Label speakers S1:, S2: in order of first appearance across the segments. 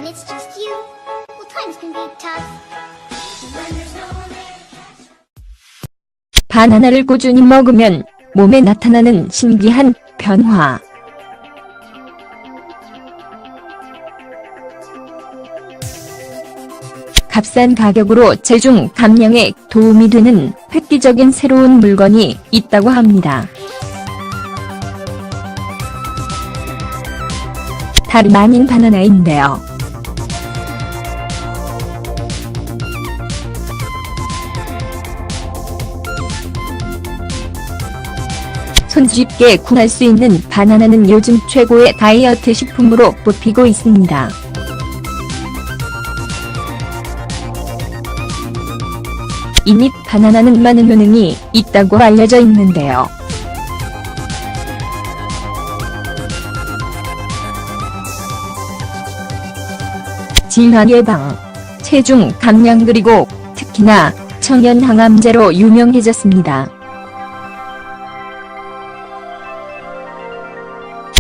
S1: it's just you, well, times can be tough. When there's no one there to catch.
S2: 바나나를 꾸준히 먹으면 몸에 나타나는 신기한 변화. 값싼 가격으로 체중 감량에 도움이 되는 획기적인 새로운 물건이 있다고 합니다. 다름 아닌 바나나인데요. 손쉽게 구할 수 있는 바나나는 요즘 최고의 다이어트 식품으로 뽑히고 있습니다. 이미 바나나는 많은 효능이 있다고 알려져 있는데요. 질환 예방, 체중 감량 그리고 특히나 청년 항암제로 유명해졌습니다.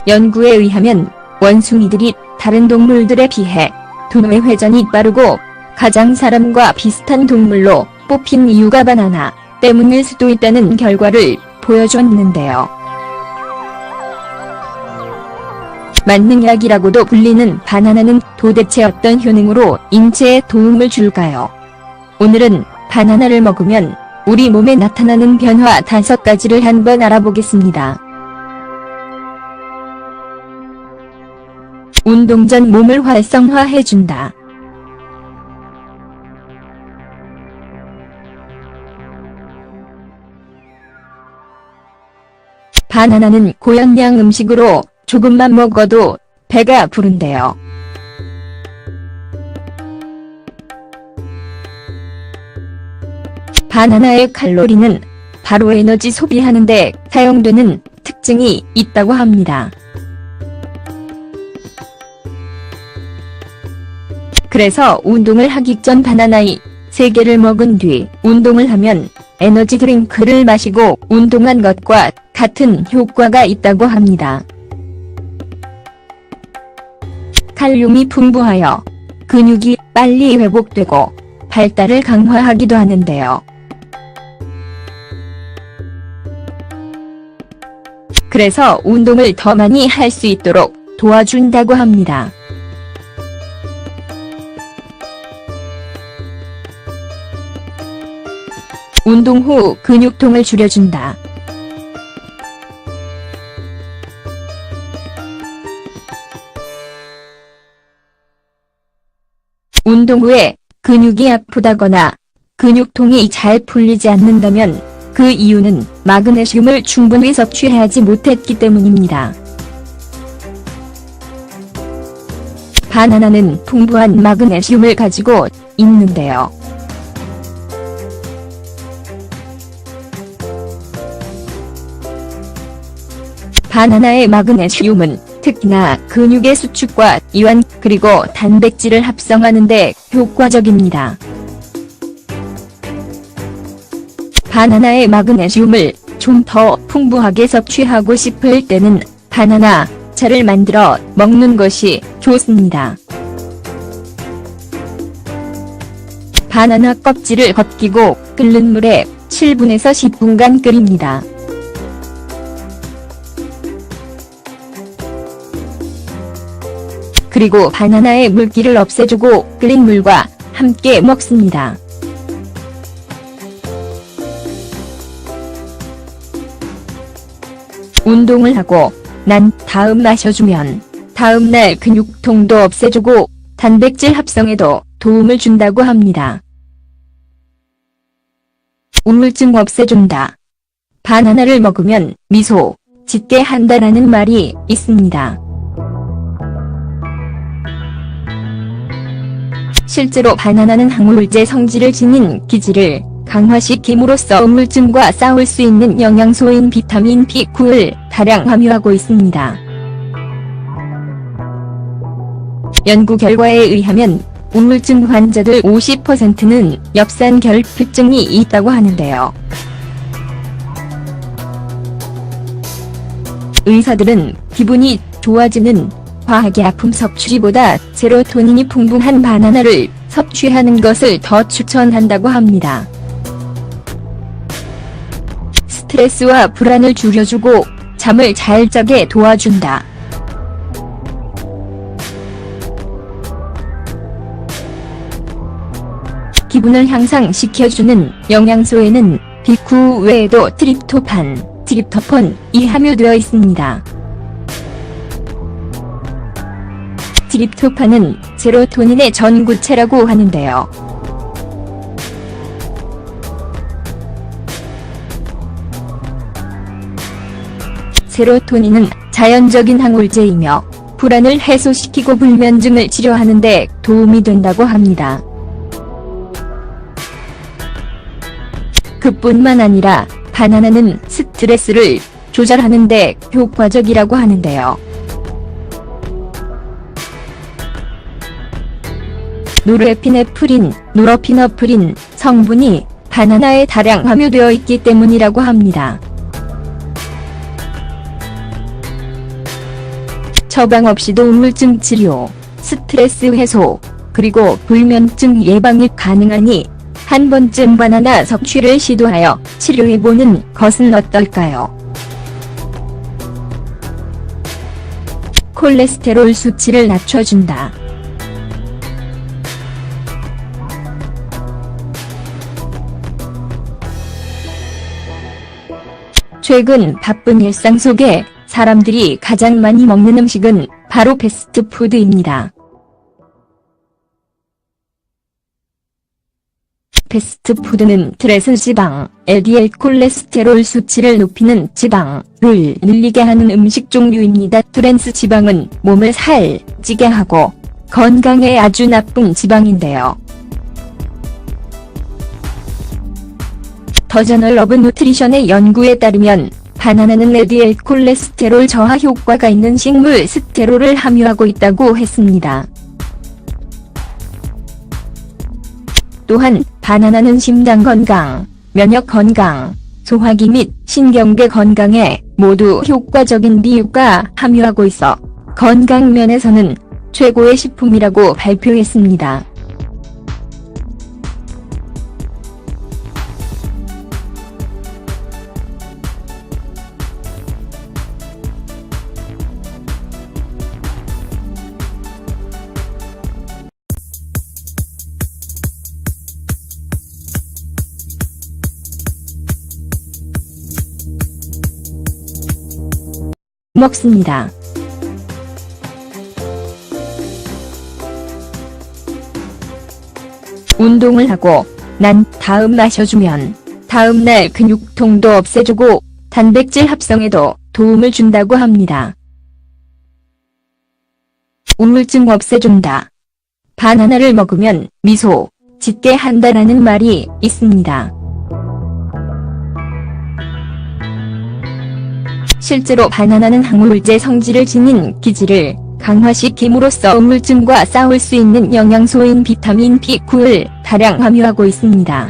S2: 연구에 의하면 원숭이들이 다른 동물들에 비해 두뇌 회전이 빠르고 가장 사람과 비슷한 동물로 뽑힌 이유가 바나나 때문일 수도 있다는 결과를 보여줬는데요. 만능약이라고도 불리는 바나나는 도대체 어떤 효능으로 인체에 도움을 줄까요? 오늘은 바나나를 먹으면 우리 몸에 나타나는 변화 5가지를 한번 알아보겠습니다. 운동 전 몸을 활성화해준다. 바나나는 고영양 음식으로 조금만 먹어도 배가 부른대요. 바나나의 칼로리는 바로 에너지 소비하는 데 사용되는 특징이 있다고 합니다. 그래서 운동을 하기 전 바나나이 3개를 먹은 뒤 운동을 하면 에너지 드링크를 마시고 운동한 것과 같은 효과가 있다고 합니다. 칼륨이 풍부하여 근육이 빨리 회복되고 발달을 강화하기도 하는데요. 그래서 운동을 더 많이 할 수 있도록 도와준다고 합니다. 운동 후 근육통을 줄여준다. 운동 후에 근육이 아프다거나 근육통이 잘 풀리지 않는다면 그 이유는 마그네슘을 충분히 섭취하지 못했기 때문입니다. 바나나는 풍부한 마그네슘을 가지고 있는데요. 바나나의 마그네슘은 특히나 근육의 수축과 이완 그리고 단백질을 합성하는 데 효과적입니다. 바나나의 마그네슘을 좀 더 풍부하게 섭취하고 싶을 때는 바나나 차를 만들어 먹는 것이 좋습니다. 바나나 껍질을 벗기고 끓는 물에 7분에서 10분간 끓입니다. 그리고 바나나의 물기를 없애주고 끓인 물과 함께 먹습니다. 운동을 하고 난 다음 마셔주면 다음날 근육통도 없애주고 단백질 합성에도 도움을 준다고 합니다. 우울증 없애준다. 바나나를 먹으면 미소 짓게 한다라는 말이 있습니다. 실제로 바나나는 항우울제 성질을 지닌 기질을 강화시킴으로써 우울증과 싸울 수 있는 영양소인 비타민 B9를 다량 함유하고 있습니다. 연구 결과에 의하면 우울증 환자들 50%는 엽산결핍증이 있다고 하는데요. 의사들은 기분이 좋아지는 과하게 아픔 섭취보다 세로토닌이 풍부한 바나나를 섭취하는 것을 더 추천한다고 합니다. 스트레스와 불안을 줄여주고 잠을 잘 자게 도와준다. 기분을 향상시켜주는 영양소에는 비쿠 외에도 트립토판, 트립토펀이 함유되어 있습니다. 트립토판은 세로토닌의 전구체라고 하는데요. 세로토닌은 자연적인 항울제이며 불안을 해소시키고 불면증을 치료하는 데 도움이 된다고 합니다. 그뿐만 아니라 바나나는 스트레스를 조절하는 데 효과적이라고 하는데요. 노르에피네프린, 노르피너프린 성분이 바나나에 다량 함유되어 있기 때문이라고 합니다. 처방 없이도 우울증 치료, 스트레스 해소, 그리고 불면증 예방이 가능하니 한 번쯤 바나나 섭취를 시도하여 치료해보는 것은 어떨까요? 콜레스테롤 수치를 낮춰준다. 최근 바쁜 일상 속에 사람들이 가장 많이 먹는 음식은 바로 패스트푸드입니다. 패스트푸드는 트랜스지방, LDL 콜레스테롤 수치를 높이는 지방을 늘리게 하는 음식 종류입니다. 트랜스지방은 몸을 살찌게 하고 건강에 아주 나쁜 지방인데요. 더 저널 오브 누트리션의 연구에 따르면 바나나는 LDL 콜레스테롤 저하 효과가 있는 식물 스테롤을 함유하고 있다고 했습니다. 또한 바나나는 심장 건강, 면역 건강, 소화기 및 신경계 건강에 모두 효과적인 비유가 함유하고 있어 건강 면에서는 최고의 식품이라고 발표했습니다. 먹습니다. 운동을 하고 난 다음 마셔주면 다음날 근육통도 없애주고 단백질 합성에도 도움을 준다고 합니다. 우울증 없애준다. 바나나를 먹으면 미소 짓게 한다라는 말이 있습니다. 실제로 바나나는 항우울제 성질을 지닌 기질을 강화시킴으로써 우울증과 싸울 수 있는 영양소인 비타민 B9를 다량 함유하고 있습니다.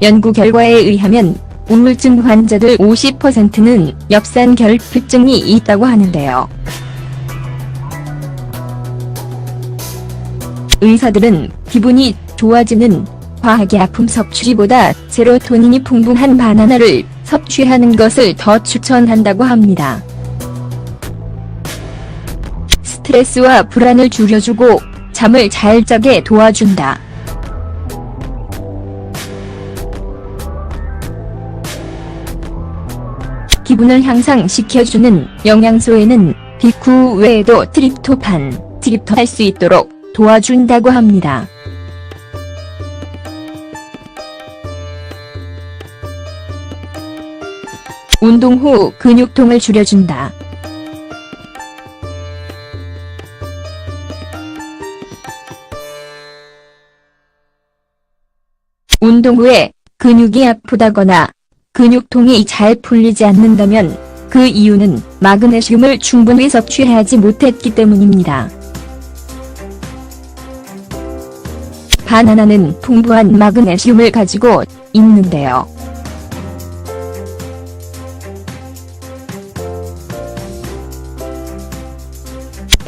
S2: 연구 결과에 의하면 우울증 환자들 50%는 엽산결핍증이 있다고 하는데요. 의사들은 기분이 좋아지는 과하게 아픔 섭취보다 세로토닌이 풍부한 바나나를 섭취하는 것을 더 추천한다고 합니다. 스트레스와 불안을 줄여주고 잠을 잘 자게 도와준다. 기분을 향상시켜주는 영양소에는 비쿠 외에도 트립토판, 트립토할 수 있도록 도와준다고 합니다. 운동 후 근육통을 줄여준다. 운동 후에 근육이 아프다거나 근육통이 잘 풀리지 않는다면 그 이유는 마그네슘을 충분히 섭취하지 못했기 때문입니다. 바나나는 풍부한 마그네슘을 가지고 있는데요.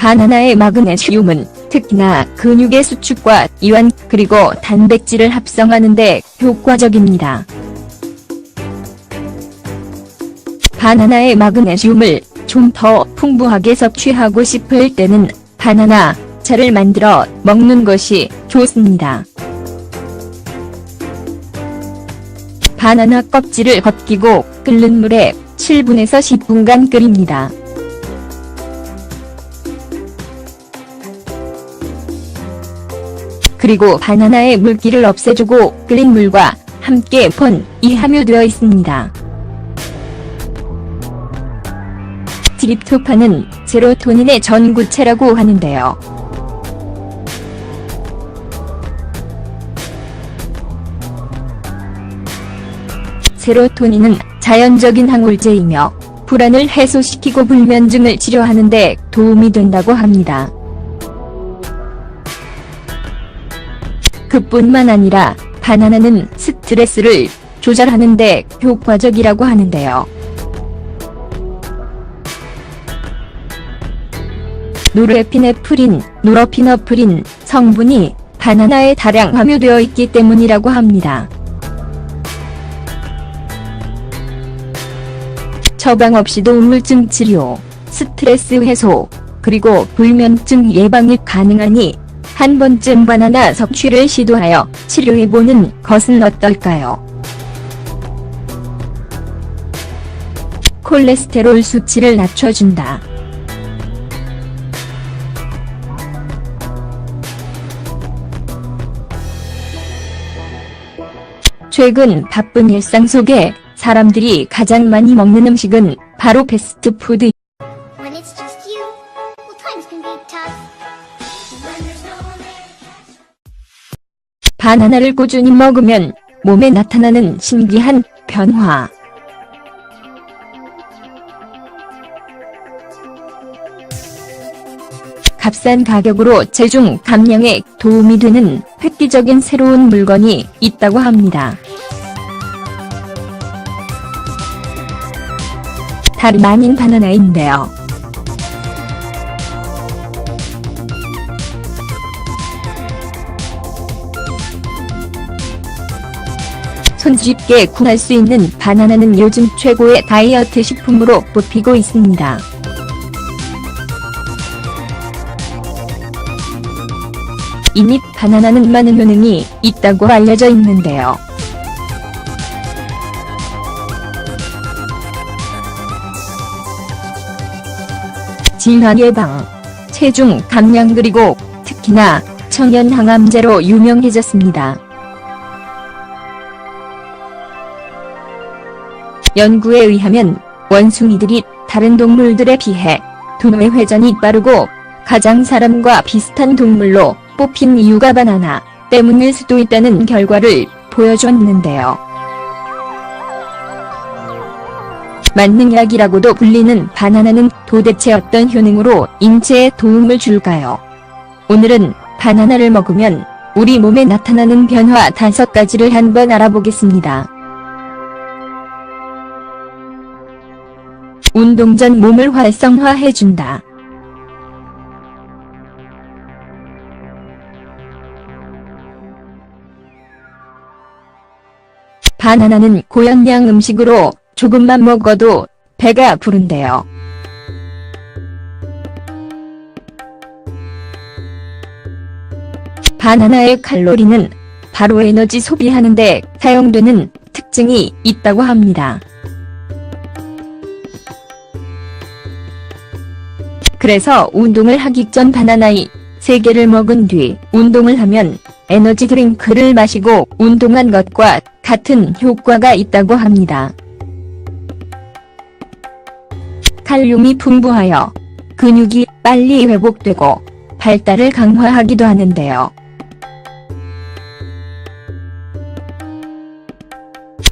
S2: 바나나의 마그네슘은 특히나 근육의 수축과 이완 그리고 단백질을 합성하는 데 효과적입니다. 바나나의 마그네슘을 좀 더 풍부하게 섭취하고 싶을 때는 바나나 차를 만들어 먹는 것이 좋습니다. 바나나 껍질을 벗기고 끓는 물에 7분에서 10분간 끓입니다. 그리고 바나나의 물기를 없애주고 끓인 물과 함께 이 함유되어 있습니다. 트립토판은 세로토닌의 전구체라고 하는데요. 세로토닌은 자연적인 항우울제이며 불안을 해소시키고 불면증을 치료하는 데 도움이 된다고 합니다. 그뿐만 아니라 바나나는 스트레스를 조절하는 데 효과적이라고 하는데요. 노르에피네프린 성분이 바나나에 다량 함유되어 있기 때문이라고 합니다. 처방 없이도 우울증 치료, 스트레스 해소, 그리고 불면증 예방이 가능하니 한 번쯤 바나나 섭취를 시도하여 치료해보는 것은 어떨까요? 콜레스테롤 수치를 낮춰준다. 최근 바쁜 일상 속에 사람들이 가장 많이 먹는 음식은 바로 패스트푸드.
S1: When it's just you, well, times can be tough. When there's no one there to catch.
S2: 바나나를 꾸준히 먹으면 몸에 나타나는 신기한 변화. 값싼 가격으로 체중 감량에 도움이 되는 획기적인 새로운 물건이 있다고 합니다. 다름 아닌 바나나인데요. 손쉽게 구할 수 있는 바나나는 요즘 최고의 다이어트 식품으로 뽑히고 있습니다. 이미 바나나는 많은 효능이 있다고 알려져 있는데요. 질환 예방, 체중 감량 그리고 특히나 천연 항암제로 유명해졌습니다. 연구에 의하면 원숭이들이 다른 동물들에 비해 두뇌 회전이 빠르고 가장 사람과 비슷한 동물로 뽑힌 이유가 바나나 때문일 수도 있다는 결과를 보여줬는데요. 만능약이라고도 불리는 바나나는 도대체 어떤 효능으로 인체에 도움을 줄까요? 오늘은 바나나를 먹으면 우리 몸에 나타나는 변화 5가지를 한번 알아보겠습니다. 운동 전 몸을 활성화해준다. 바나나는 고연량 음식으로 조금만 먹어도 배가 부른대요. 바나나의 칼로리는 바로 에너지 소비하는 데 사용되는 특징이 있다고 합니다. 그래서 운동을 하기 전 바나나이 3개를 먹은 뒤 운동을 하면 에너지 드링크를 마시고 운동한 것과 같은 효과가 있다고 합니다. 칼륨이 풍부하여 근육이 빨리 회복되고 발달을 강화하기도 하는데요.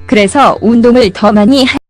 S2: 그래서 운동을 더 많이